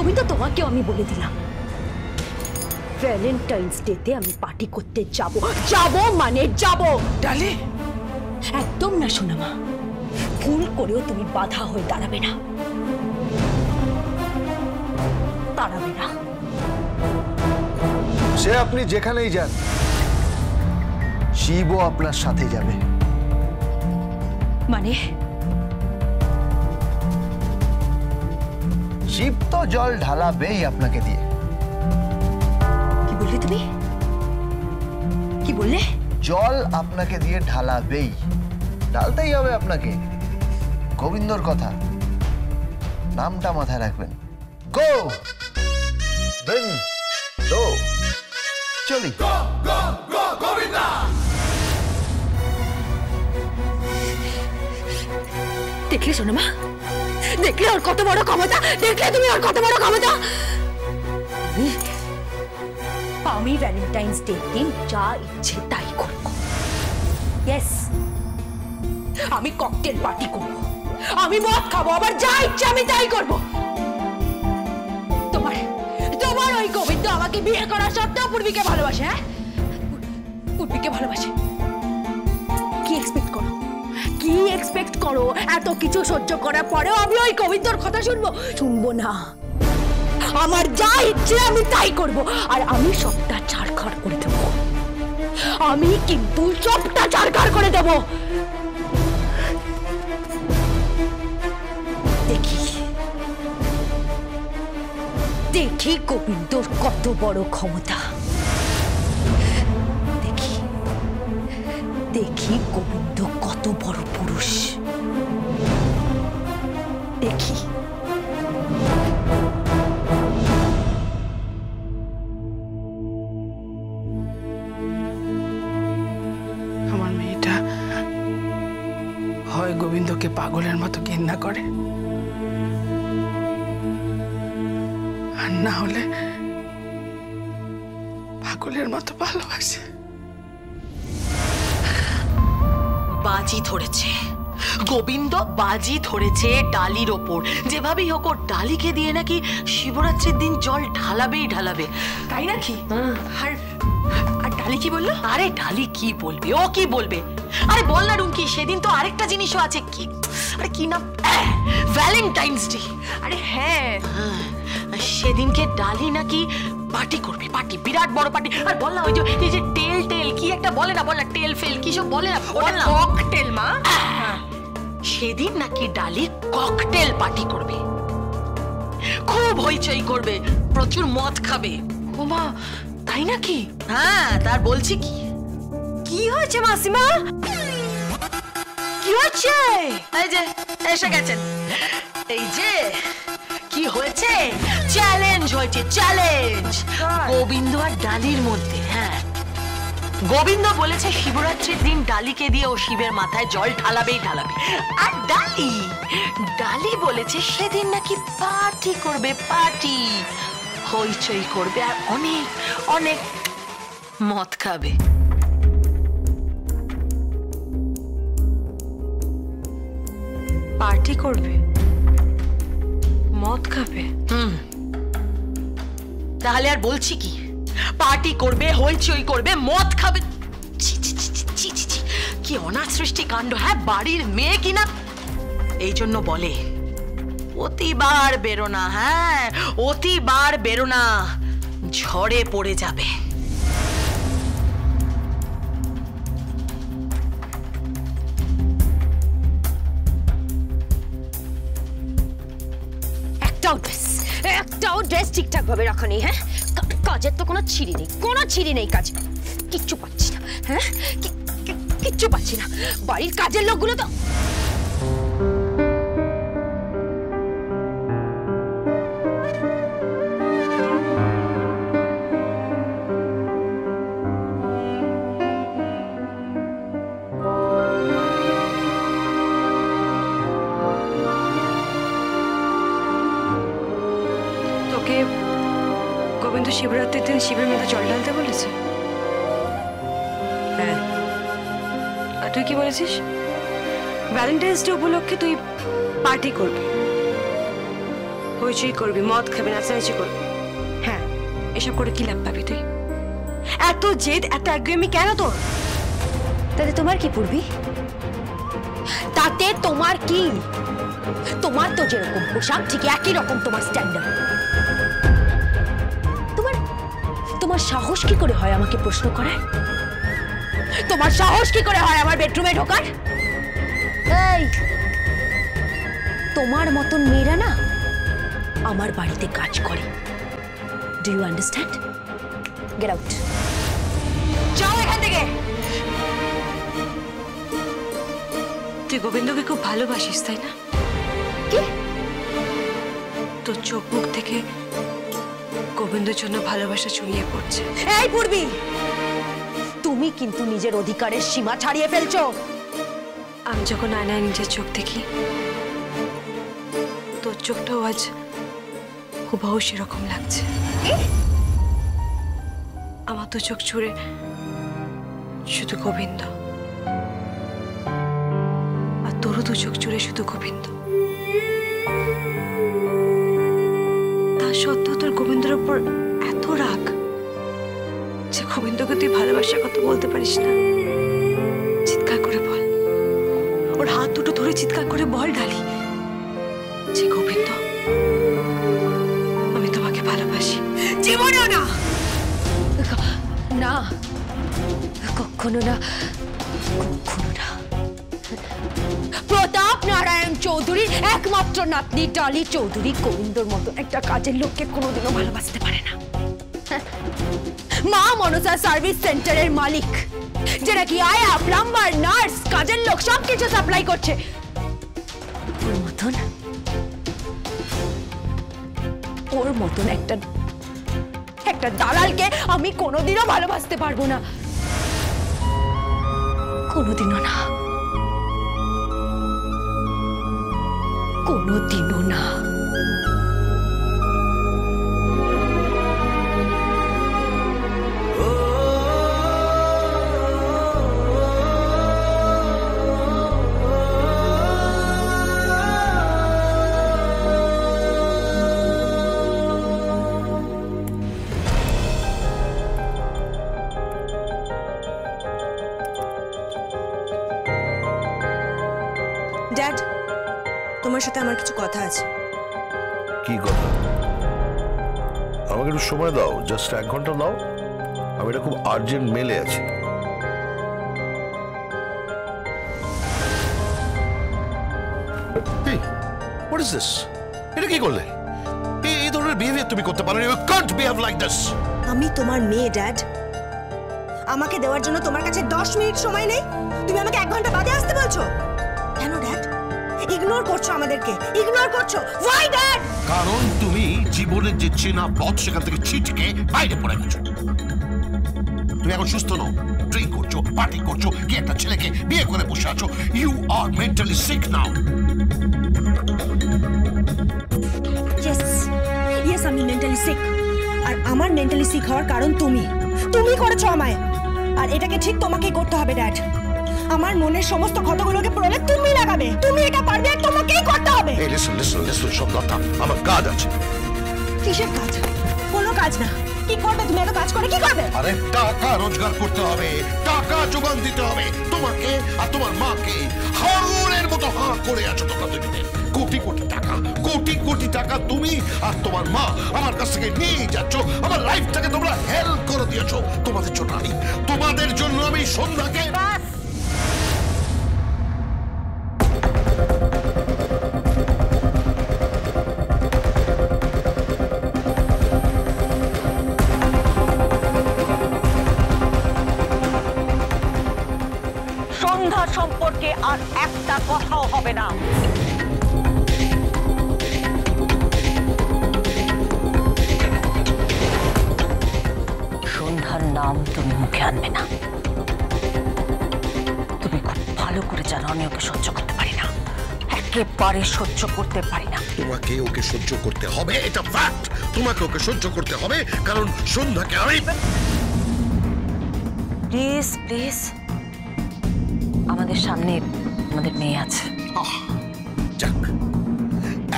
গোবিন্দ, তোমাকেও আমি বলে দিলাম, ভ্যালেন্টাইন্স ডেতে আমি পার্টি করতে যাব। মানে যাব। ডালি, একদম না সোনা মা, ভুল করেও তুমি বাধা হয়ে দাঁড়াবে না। সে আপনি যেখানেই যান, শিবও আপনার সাথে যাবে। মানে শিব তো জল ঢালাবেই আপনাকে দিয়ে। কি বললে তুমি? কি বললে? জল আপনাকে দিয়ে ঢালাবেই, ঢালতেই হবে আপনাকে। গোবিন্দর কথা, নামটা মাথায় রাখবেন। গো বিন্দু, চলি। গোবিন্দা। দেখলে শোনো মা, দেখলে ওর কত বড় ক্ষমতা, দেখলে তুমি ওর কত বড় ক্ষমতা। আমি ভ্যালেন্টাইন্স ডে দিন যা ইচ্ছে তাই করবো। ইয়েস, আমি ককটেল পার্টি করবো, আমি মদ খাবো, আবার যা ইচ্ছে আমি তাই করবো। তোমার ওই গোবিন্দ আমাকে বিয়ে করার সত্ত্বেও পূর্বীকে ভালোবাসে। হ্যাঁ, পূর্বীকে ভালোবাসে। কি এক্সপেক্ট করো? কি এক্সপেক্ট করো? এত কিছু সহ্য করার পরেও আমি ওই গোবিন্দর কথা শুনবো না। আমার যা ইচ্ছে আমি তাই করব, আর আমি সবটা ছাড়খাড় করে দেব। আমি কিন্তু সবটা ছাড়খাড় করে দেব। দেখি গোবিন্দর কত বড় ক্ষমতা। দেখি গোবিন্দ কত বড় পুরুষ। দেখি। আমার মেয়েটা হয় গোবিন্দকে পাগলের মতো ঘেন্না করে, আর না হলে পাগলের মতো ভালোবাসে। বাজি ধরেছে গোবিন্দ, বাজি ধরেছে ডালির ওপর। যেভাবেই হোক ওর ডালিকে দিয়ে নাকি শিবরাত্রির দিন জল ঢালাবে। তাই নাকি? আর ডালি কি বললো? আরে ডালি কি বলবে, ও কি বলবে? আরে বল না রুমকি, সেদিন তো আরেকটা জিনিসও আছে। কি, আরে কি নাম? Valentine's day. আরে হ্যাঁ, সেদিনকে ডালি নাকি পার্টি করবে, পার্টি, বিরাট বড় পার্টি। আর বল না, ওই যে টেল কি একটা বলে না, বল না, টেল ফেল কি সব বলে না, ককটেল মা। সেদিন নাকি ডালি ককটেল পার্টি করবে, খুব হইচই করবে, প্রচুর মদ খাবে। ও মা, তাই নাকি? হ্যাঁ, তার বলছি কি। কি হয়েছে মাসিমা? কি হচ্ছে? এই যে এসে গেছেন। এই যে কি হয়েছে, চ্যালেঞ্জ হয়েছে, চ্যালেঞ্জ গোবিন্দ আর ডালির মধ্যে। হ্যাঁ, গোবিন্দ বলেছে শিবরাত্রির দিন ডালিকে দিয়ে ও শিবের মাথায় জল ঢালাবেই। আর ডালি বলেছে সেদিন নাকি পার্টি করবে, পার্টি, হইচই করবে, আর অনেক অনেক মদ খাবে। পার্টি করবে, মদ খাবে? তাহলে আর বলছি কি, পার্টি করবে, হইচই করবে, মদ খাবে। কি অনাথ সৃষ্টি কাণ্ড। হ্যাঁ, বাড়ির মেয়ে কিনা। এই জন্য বলে অতিবার বেরো না। হ্যাঁ, অতিবার বেরো না, ঝড়ে পড়ে যাবে। একটাও ড্রেস ঠিকঠাক ভাবে রাখা নেই। হ্যাঁ, কাজের তো কোনো ছিঁড়ি নেই কাজ। কিচ্ছু পাচ্ছি না। হ্যাঁ, কিচ্ছু পাচ্ছি না। বাড়ির কাজের লোকগুলো তো গোবিন্দ শিবরাত্রির দিন শিবের মধ্যে জল ঢালতে বলেছে? হ্যাঁ। আর তুই কি বলেছিস? ভ্যালেন্টাইন্স ডে উপলক্ষে তুই পার্টি করবি, হইচই করবি, মদ খাবি, নাচানাচি করবি। হ্যাঁ, এসব করে কি লাভ পাবি তুই? এত জেদ, এত একগুয়েমি কেন তোর? তাতে তোমার কি পূর্বী? তাতে তোমার কি? তোমার তো যেরকম পোশাক ঠিক একই রকম তোমার স্ট্যান্ডার্ড। তোমার সাহস কি করে হয় আমাকে প্রশ্ন করার? তোমার সাহস কি করে হয় আমার বেডরুমে ঢোকার? এই, তোমার মতন মেয়েরা না আমার বাড়িতে কাজ করে। Do you understand? Get out. যাও এখান থেকে। তুই গোবিন্দকে খুব ভালোবাসিস, তাই না? কি? তোর চোখ মুখ থেকে গোবিন্দের জন্য ভালোবাসা ছড়িয়ে পড়ছে। এই পূর্বী, তুমি কিন্তু নিজের অধিকারের সীমা ছাড়িয়ে ফেলছো। আমি যখন আয়নায় নিজের চোখ দেখি, তোর চোখটাও আজ হুবহু সেরকম লাগছে। আমার তো চোখ জুড়ে শুধু গোবিন্দ, আর তোরও তো চোখ জুড়ে শুধু গোবিন্দ। তা সত্ত্বেও তোর গোবিন্দের ওপর এত রাগ যে গোবিন্দকে তুই ভালোবাসার কথা বলতে পারিস না। চিৎকার করে বল, ওর হাত দুটো ধরে চিৎকার করে বল ডালি যে গোবিন্দ, আমি তোমাকে ভালোবাসি। জীবনেও না। না, কখনো না, কখনো না। প্রতাপ নারায়ণ চৌধুরীর একমাত্র নাতনি ডালি চৌধুরী গোবিন্দর মতো একটা কাজের লোককে কোনোদিনও ভালোবাসতে পারে না। মা মনসা সার্ভিস সেন্টারের মালিক, যে নাকি আয়া, প্লাম্বার, নার্স, কাজের লোক সবকিছু সাপ্লাই করছে, ওর মতন একটা দালালকে আমি কোনোদিনও ভালোবাসতে পারবো না। কোনোদিনও না, কোনোদিনও না। ড্যাড, তোমার সাথে আমার কিছু কথা আছে। কি কথা? আমাকে একটু সময় দাও, জাস্ট 1 ঘন্টা দাও। আমি এটা খুব আর্জেন্ট মেলে আছি। What is this? এটা কি করলে? এই ধরনের বিহেভিয়ার তুমি করতে পারো না। You can't behave like this. আমি তোমার মেয়ে ড্যাড। আমাকে দেওয়ার জন্য তোমার কাছে 10 মিনিট সময় নেই, তুমি আমাকে 1 ঘন্টা বাদে আসতে বলছো কেন ড্যাড? ইগনোর করছো আমাদেরকে, ইগনোর করছো। Why dad? কারণ তুমি জীবনের যে চেনা পথ সেখান থেকে ছিটকে বাইরে পড়ে গেছো। তুমি এখন সুস্থ নও, ড্রিঙ্ক করছো, পার্টি করছো, কি একটা ছেলেকে বিয়ে করে বসে আছো। You are mentally sick now. Yes, আমি মেন্টালি সিক। আর আমার মেন্টালি সিক হওয়ার কারণ তুমি করেছো আমায়। আর এটাকে ঠিক তোমাকেই করতে হবে ড্যাড। আমার মনের সমস্ত ক্ষতগুলোকে প্রলেপ তুমি লাগাবে। তুমি এটা পারবে আর তোমাকেই করতে হবে। এই লিসন সব কথা। আমার কাজ আছে। কিসের কাজ? কোনো কাজ না। কি করবে তুমি? এত কাজ করে কি করবে? আরে টাকা রোজগার করতে হবে, টাকা জোগান দিতে হবে তোমাকে আর তোমার মাকে। হাঙরের মতো হাঁ করে আছো তোমরা দুজনে। কোটি টাকা তুমি আর তোমার মা আমার কাছ থেকে নিয়ে যাচ্ছ। আমার লাইফটাকে তোমরা হেল্প করে দিয়েছো। তোমাদের জন্য আমি সন্ধ্যাকে সন্ধ্যা সম্পর্কে আর একটা কথাও হবে না। সন্ধ্যার নাম তুমি মুখে আনবে না। তুমি খুব ভালো করে জানো আমি ওকে সহ্য করতে পারি না, একেবারে সহ্য করতে পারি না। তোমাকে ওকে সহ্য করতে হবে, এটা ফ্যাক্ট। তোমাকে ওকে সহ্য করতে হবে কারণ সন্ধ্যাকে আমি প্লিজ প্লিজ, আমাদের সামনে আমাদের মেয়ে আছে। যাক,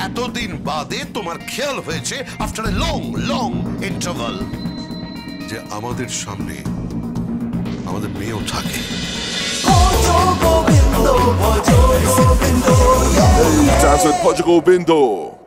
এতদিন বাদে তোমার খেয়াল হয়েছে after a long long interval যে আমাদের সামনে আমাদের মেয়েও থাকে। Hey, Tasman Portugal Bindo.